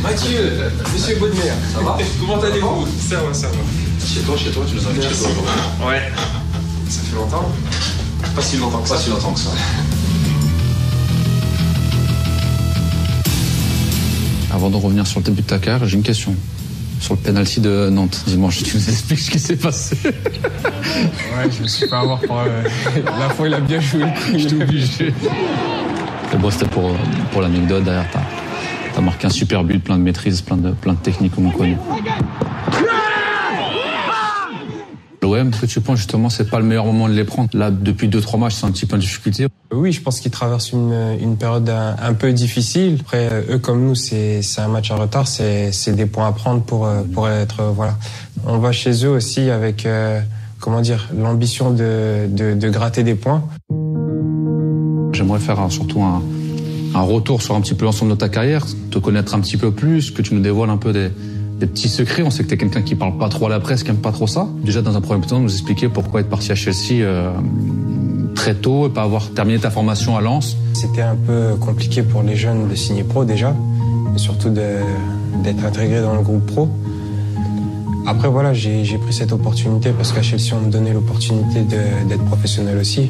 Mathieu, monsieur Baudemer, ça va? Comment allez-vous? Ça va. Chez toi, tu nous invites chez toi aujourd'hui. Ouais. Ça fait longtemps? Pas si longtemps que ça. Avant de revenir sur le début de ta carrière, j'ai une question. Sur le penalty de Nantes, dis-moi, tu nous expliques ce qui s'est passé. Ouais, je me suis fait avoir par la fois il a bien joué le coup. J'étais obligé. Et bon, c'était pour l'anecdote. Derrière, t'as marqué un super but, plein de maîtrise, plein de techniques comme on connaît. L'OM, est-ce que tu penses justement c'est pas le meilleur moment de les prendre? Là, depuis 2-3 matchs, c'est un petit peu en difficulté. Oui, je pense qu'ils traversent une période un peu difficile. Après, eux comme nous, c'est un match en retard, c'est des points à prendre pour être voilà. On va chez eux aussi avec l'ambition de gratter des points. J'aimerais faire surtout un retour sur un petit peu l'ensemble de ta carrière, te connaître un petit peu plus, que tu nous dévoiles un peu des petits secrets. On sait que t'es quelqu'un qui parle pas trop à la presse, qui aime pas trop ça. Déjà, dans un premier temps, nous expliquer pourquoi être parti à Chelsea très tôt et pas avoir terminé ta formation à Lens. C'était un peu compliqué pour les jeunes de signer pro déjà, et surtout d'être intégré dans le groupe pro. Après voilà, j'ai pris cette opportunité parce qu'à Chelsea on me donnait l'opportunité d'être professionnel aussi.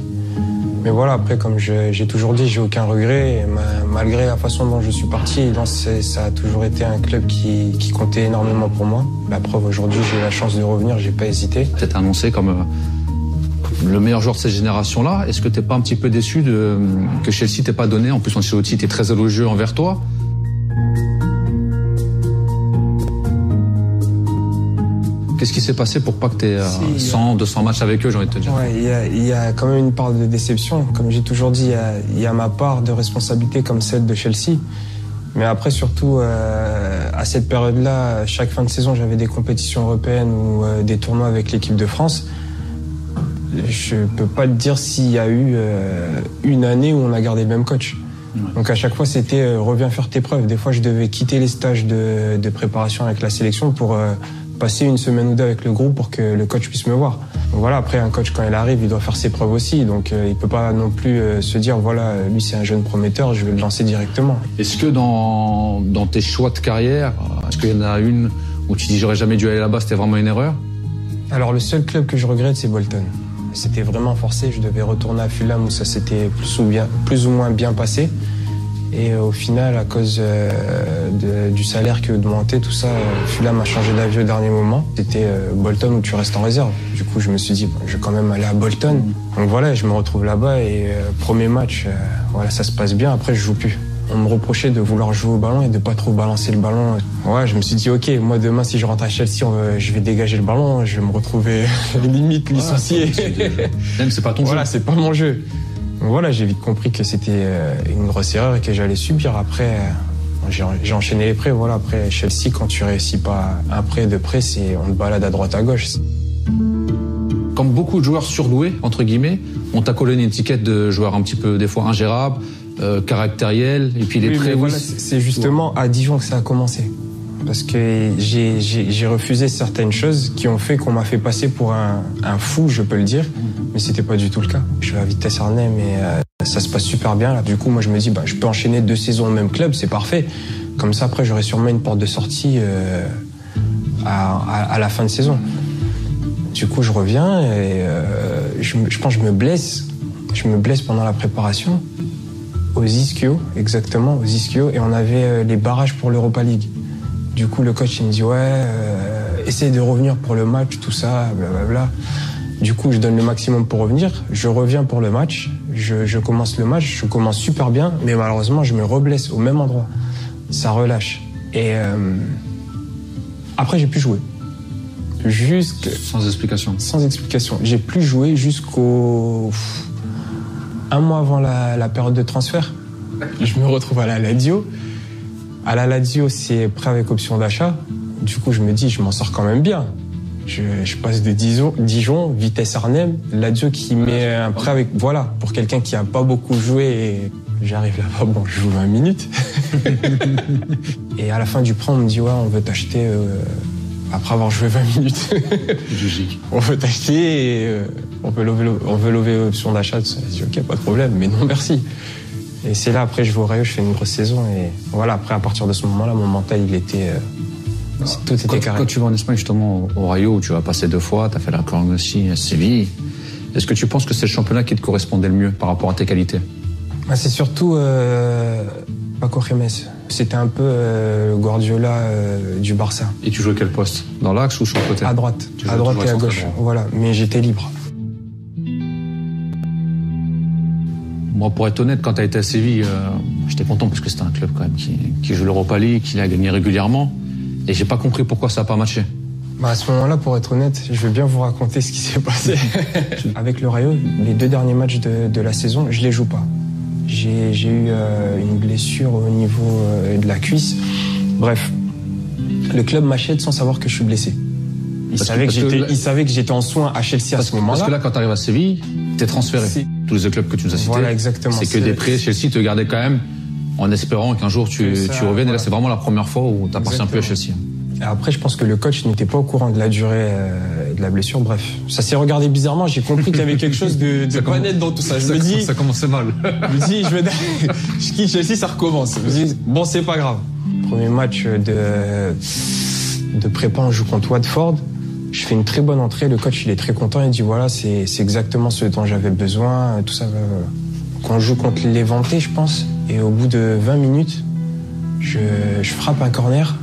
Mais voilà, après comme j'ai toujours dit, j'ai aucun regret. Et malgré la façon dont je suis parti, Lens, ça a toujours été un club qui comptait énormément pour moi. La preuve, aujourd'hui, j'ai eu la chance de revenir, j'ai pas hésité. T'es annoncé comme le meilleur joueur de cette génération-là. Est-ce que t'es pas un petit peu déçu que Chelsea t'ait pas donné? En plus, Ancelotti était très élogieux envers toi. Qu'est-ce qui s'est passé pour pas que tu aies 100, 200 matchs avec eux, j'ai envie de te dire? Ouais, il y a quand même une part de déception. Comme j'ai toujours dit, il y a ma part de responsabilité comme celle de Chelsea. Mais après, surtout, à cette période-là, chaque fin de saison, j'avais des compétitions européennes ou des tournois avec l'équipe de France. Je peux pas te dire s'il y a eu une année où on a gardé le même coach. Ouais. Donc à chaque fois, c'était reviens faire tes preuves. Des fois, je devais quitter les stages de préparation avec la sélection pour passer une semaine ou deux avec le groupe pour que le coach puisse me voir. Donc voilà, après un coach quand il arrive, il doit faire ses preuves aussi, donc il peut pas non plus se dire voilà, lui c'est un jeune prometteur, je vais le lancer directement. Est-ce que dans tes choix de carrière, est-ce qu'il y en a une où tu dis j'aurais jamais dû aller là-bas, c'était vraiment une erreur? Alors le seul club que je regrette, c'est Bolton. C'était vraiment forcé, je devais retourner à Fulham où ça s'était plus ou moins bien passé. Et au final, à cause du salaire que demandait, tout ça, Fulham a changé d'avis au dernier moment. C'était Bolton où tu restes en réserve. Du coup, je me suis dit, je vais quand même aller à Bolton. Donc voilà, je me retrouve là-bas et premier match, voilà, ça se passe bien. Après, je joue plus. On me reprochait de vouloir jouer au ballon et de pas trop balancer le ballon. Ouais, je me suis dit, ok, moi demain, si je rentre à Chelsea, je vais dégager le ballon, je vais me retrouver limite licencié. Même c'est pas ton jeu. Voilà, c'est pas mon jeu. Donc voilà, j'ai vite compris que c'était une grosse erreur et que j'allais subir. Après, j'ai enchaîné les prêts. Voilà, après Chelsea, quand tu réussis pas un prêt de prêt, on te balade à droite à gauche. Comme beaucoup de joueurs surdoués, entre guillemets, on t'a collé une étiquette de joueur un petit peu, des fois, ingérable, caractériel, et puis les prêts... Voilà, c'est justement à Dijon que ça a commencé. Parce que j'ai refusé certaines choses qui ont fait qu'on m'a fait passer pour un fou, je peux le dire, mais c'était pas du tout le cas. Je vais à Vitesse Arnhem et ça se passe super bien. Là. Du coup, moi je me dis, je peux enchaîner 2 saisons au même club, c'est parfait. Comme ça, après, j'aurai sûrement une porte de sortie à la fin de saison. Du coup, je reviens et je pense que je me blesse. Je me blesse pendant la préparation aux Ischio, exactement, aux Ischio, et on avait les barrages pour l'Europa League. Du coup, le coach, il me dit, essaye de revenir pour le match, tout ça, blablabla. Du coup, je donne le maximum pour revenir. Je reviens pour le match. Je commence le match. Je commence super bien. Mais malheureusement, je me reblesse au même endroit. Ça relâche. Et après, j'ai plus joué. Sans explication. Sans explication. J'ai plus joué jusqu'au... un mois avant la période de transfert. Je me retrouve à la Lazio. À la Lazio, c'est prêt avec option d'achat. Du coup, je me dis, je m'en sors quand même bien. Je passe de Dijon, Vitesse Arnhem, Lazio qui met un prêt avec... Voilà, pour quelqu'un qui n'a pas beaucoup joué. Et j'arrive là-bas, je joue 20 minutes. Et à la fin du prêt, on me dit, on veut t'acheter... après avoir joué 20 minutes. On veut t'acheter et on veut lever l'option d'achat. Je dis, ok, pas de problème, mais non, merci. Et c'est là, après, je vais au Rayo, je fais une grosse saison. Et voilà, après, à partir de ce moment-là, mon mental, il était... tout était carré. Quand tu vas en Espagne, justement, au Rayo, où tu vas passer 2 fois, tu as fait la Corne aussi, à Séville, est-ce que tu penses que c'est le championnat qui te correspondait le mieux par rapport à tes qualités? C'est surtout Paco Gémez. C'était un peu le Guardiola du Barça. Et tu jouais quel poste? Dans l'axe ou sur le côté? À droite. À droite et à gauche. Voilà, mais j'étais libre. Moi, pour être honnête, quand tu as été à Séville, j'étais content parce que c'était un club quand même qui joue l'Europa League, qui l'a gagné régulièrement. Et j'ai pas compris pourquoi ça n'a pas matché. À ce moment-là, pour être honnête, je vais bien vous raconter ce qui s'est passé. Avec le Rayo, les 2 derniers matchs de la saison, je les joue pas. J'ai eu une blessure au niveau de la cuisse. Bref, le club m'achète sans savoir que je suis blessé. Il savait que j'étais en soins à Chelsea à ce moment-là. Parce que là, quand tu arrives à Séville, t'es transféré. Tous les clubs que tu nous as cités, voilà, exactement. C'est que des prêts. Chelsea te gardait quand même en espérant qu'un jour tu reviennes. Voilà. Et là, c'est vraiment la première fois où tu n'appartiens plus à Chelsea. Et après, je pense que le coach n'était pas au courant de la durée de la blessure. Bref, ça s'est regardé bizarrement. J'ai compris qu'il y avait quelque chose de pas net dans tout ça. Ça commençait mal. Je me dis, je quitte Chelsea, ça recommence. Je me dis, bon, c'est pas grave. Premier match de prépa, on joue contre Watford. Je fais une très bonne entrée. Le coach, il est très content. Il dit, voilà, c'est exactement ce dont j'avais besoin. Tout ça. Quand on joue contre l'Éventé, je pense. Et au bout de 20 minutes, je frappe un corner.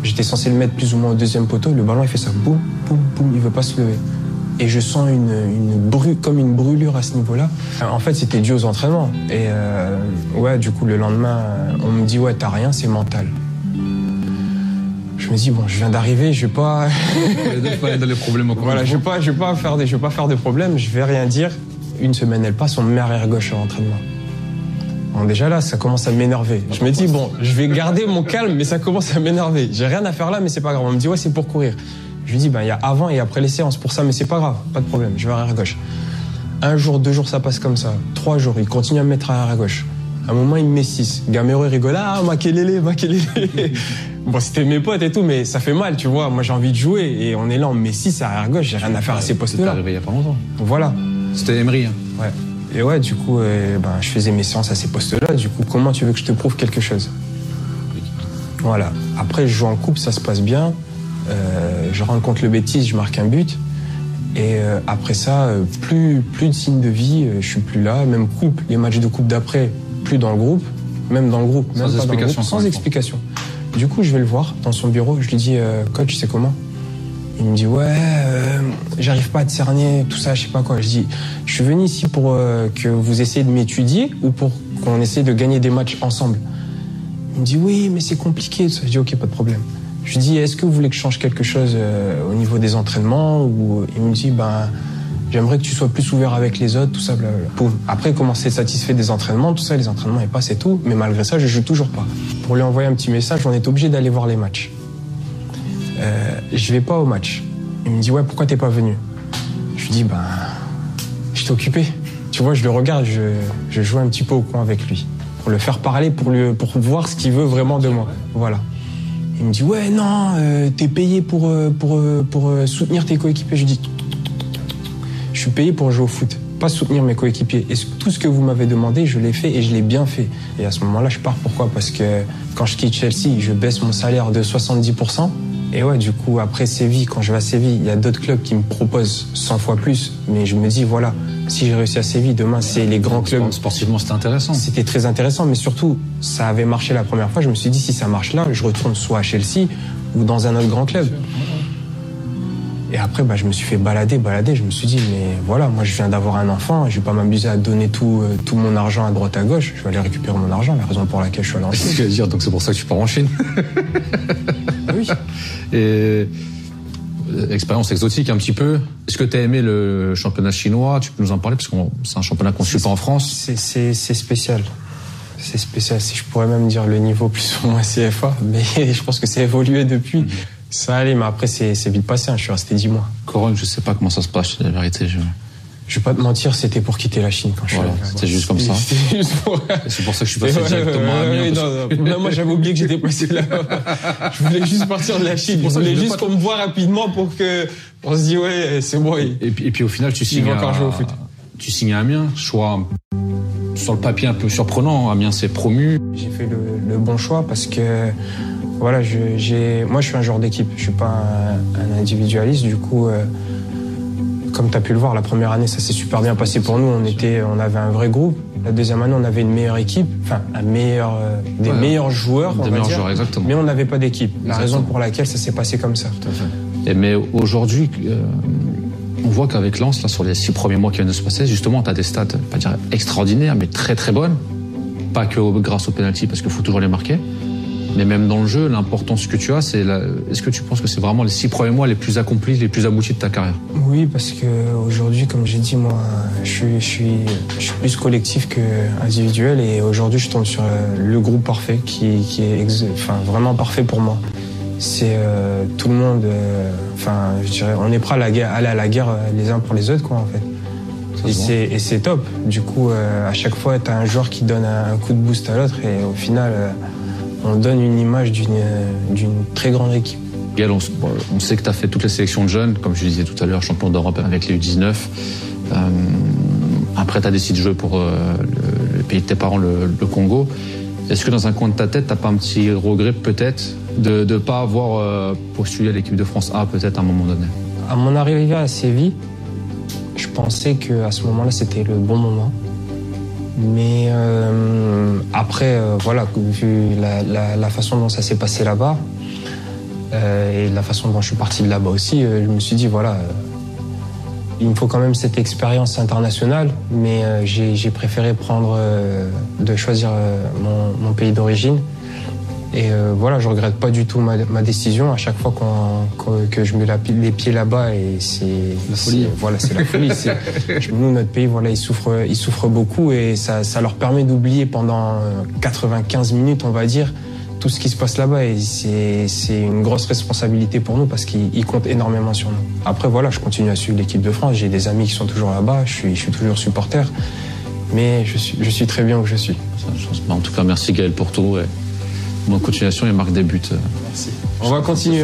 J'étais censé le mettre plus ou moins au 2e poteau. Le ballon, il fait ça. Boum, boum, boum. Il veut pas se lever. Et je sens comme une brûlure à ce niveau-là. En fait, c'était dû aux entraînements. Et du coup, le lendemain, on me dit, ouais, t'as rien, c'est mental. Je me dis, bon, je viens d'arriver, je vais pas... pas dans les problèmes encore. Voilà, je vais pas faire de problème, je vais rien dire. Une semaine, elle passe, on me met arrière gauche à l'entraînement. Bon, déjà là, ça commence à m'énerver. Je me dis, bon, je vais garder mon calme, mais ça commence à m'énerver. J'ai rien à faire là, mais c'est pas grave. On me dit, ouais, c'est pour courir. Je lui dis, il y a avant et après les séances pour ça, mais c'est pas grave, pas de problème, je vais arrière gauche. 1 jour, 2 jours, ça passe comme ça. 3 jours, il continue à me mettre arrière gauche. À un moment, il me met 6. Gamero, il rigole, Makelele. Bon, c'était mes potes et tout, mais ça fait mal, tu vois. Moi, j'ai envie de jouer et on est là, on me met 6 arrière gauche, j'ai rien à faire à ces postes-là. C'est arrivé il y a pas longtemps. Voilà. C'était Emery. Hein. Ouais. Et ouais, du coup, je faisais mes séances à ces postes-là. Du coup, comment tu veux que je te prouve quelque chose? Voilà. Après, je joue en coupe, ça se passe bien. Je rentre contre le Betis, je marque un but. Et après ça, plus de signe de vie, je suis plus là. Même coupe, les matchs de coupe d'après, plus dans le groupe. Même dans le groupe, même pas dans le groupe, sans explication. Du coup, je vais le voir dans son bureau. Je lui dis, coach, c'est comment? Il me dit, ouais, j'arrive pas à te cerner, tout ça, je sais pas quoi. Je dis, je suis venu ici pour que vous essayez de m'étudier ou pour qu'on essaye de gagner des matchs ensemble. Il me dit, oui, mais c'est compliqué. Je dis, ok, pas de problème. Je lui dis, est-ce que vous voulez que je change quelque chose au niveau des entraînements? Ou il me dit, j'aimerais que tu sois plus ouvert avec les autres, tout ça, blablabla. Poum. Après, comment c'est satisfait des entraînements, tout ça, les entraînements, ils passent et tout. Mais malgré ça, je joue toujours pas. Pour lui envoyer un petit message, on est obligé d'aller voir les matchs. Je vais pas au match. Il me dit, ouais, pourquoi t'es pas venu? Je lui dis, j'étais occupé. Tu vois, je le regarde, je joue un petit peu au coin avec lui. Pour le faire parler, pour voir ce qu'il veut vraiment de moi. Voilà. Il me dit, ouais, non, t'es payé pour soutenir tes coéquipiers. Je dis, je suis payé pour jouer au foot, pas soutenir mes coéquipiers. Et tout ce que vous m'avez demandé, je l'ai fait et je l'ai bien fait. Et à ce moment-là, je pars. Pourquoi? Parce que quand je quitte Chelsea, je baisse mon salaire de 70%. Et ouais, du coup, après Séville, quand je vais à Séville, il y a d'autres clubs qui me proposent 100 fois plus. Mais je me dis, voilà, si j'ai réussi à Séville, demain, c'est les grands clubs. Sportivement, c'était intéressant. C'était très intéressant, mais surtout, ça avait marché la première fois. Je me suis dit, si ça marche là, je retourne soit à Chelsea ou dans un autre grand club. Et après, je me suis fait balader. Je me suis dit, mais voilà, moi, je viens d'avoir un enfant. Je vais pas m'amuser à donner tout mon argent à droite à gauche. Je vais aller récupérer mon argent, la raison pour laquelle je suis allé en Chine. C'est ce que je veux dire, donc c'est pour ça que tu pars en Chine. Oui. Et expérience exotique un petit peu. Est-ce que tu as aimé le championnat chinois? Tu peux nous en parler parce que c'est un championnat qu'on ne suit pas en France. C'est spécial. C'est spécial. Si je pourrais même dire le niveau plus ou moins CFA, mais je pense que c'est évolué depuis. Ça allait, mais après c'est vite passé. Je suis resté 10 mois. Corone, je sais pas comment ça se passe, la vérité. Je vais pas te mentir, c'était pour quitter la Chine quand je suis arrivé. C'était juste comme ça. Juste pour... C'est pour ça que je suis passé directement à Amiens. Non, moi j'avais oublié que j'étais passé là-bas. Je voulais juste partir de la Chine. Je voulais juste qu'on me voit rapidement pour on se dise ouais, c'est bon. Et puis au final, tu signes à Amiens, choix sur le papier un peu surprenant. Amiens s'est promu. J'ai fait le bon choix parce que voilà, moi je suis un joueur d'équipe, je suis pas un individualiste. Du coup, comme tu as pu le voir, la première année ça s'est super bien passé pour nous. On avait un vrai groupe. La deuxième année on avait une meilleure équipe, enfin des meilleurs joueurs, on va dire. Exactement. Mais on n'avait pas d'équipe. La raison pour laquelle ça s'est passé comme ça. Tout à fait. Mais aujourd'hui, on voit qu'avec Lens, là, sur les 6 premiers mois qui viennent de se passer, justement, tu as des stats, pas dire extraordinaires, mais très très bonnes. Pas que grâce au penalty, parce qu'il faut toujours les marquer. Mais même dans le jeu, l'importance que tu as, c'est est-ce que tu penses que c'est vraiment les 6 premiers mois les plus accomplis, les plus aboutis de ta carrière? Oui, parce que aujourd'hui, comme j'ai dit, moi, je suis plus collectif que individuel, et aujourd'hui, je tombe sur le groupe parfait qui est vraiment parfait pour moi. C'est tout le monde, je dirais, on est prêt à aller à la guerre les uns pour les autres, quoi, en fait. Et c'est top. Du coup, à chaque fois, tu as un joueur qui donne un coup de boost à l'autre, et au final, on donne une image d'une très grande équipe. Gaël, on sait que tu as fait toutes les sélections de jeunes, comme je disais tout à l'heure, champion d'Europe avec les U19. Après, tu as décidé de jouer pour le pays de tes parents, le Congo. Est-ce que dans un coin de ta tête, tu n'as pas un petit regret peut-être de ne pas avoir postulé à l'équipe de France A peut-être à un moment donné? À mon arrivée à Séville, je pensais qu'à ce moment-là, c'était le bon moment. Mais après, voilà, vu la façon dont ça s'est passé là-bas, et la façon dont je suis parti de là-bas aussi, je me suis dit, voilà, il me faut quand même cette expérience internationale, mais j'ai préféré de choisir mon pays d'origine. Et voilà, je regrette pas du tout ma décision. À chaque fois que je mets les pieds là-bas, et c'est la folie. Voilà, c'est la folie. Nous, notre pays, voilà, il souffre beaucoup, et ça leur permet d'oublier pendant 95 minutes, on va dire, tout ce qui se passe là-bas. Et c'est une grosse responsabilité pour nous parce qu'ils comptent énormément sur nous. Après, voilà, je continue à suivre l'équipe de France. J'ai des amis qui sont toujours là-bas. Je suis toujours supporter, mais je suis très bien où je suis. En tout cas, merci Gaël pour tout. Bonne continuation et marque des buts. Merci. On va continuer.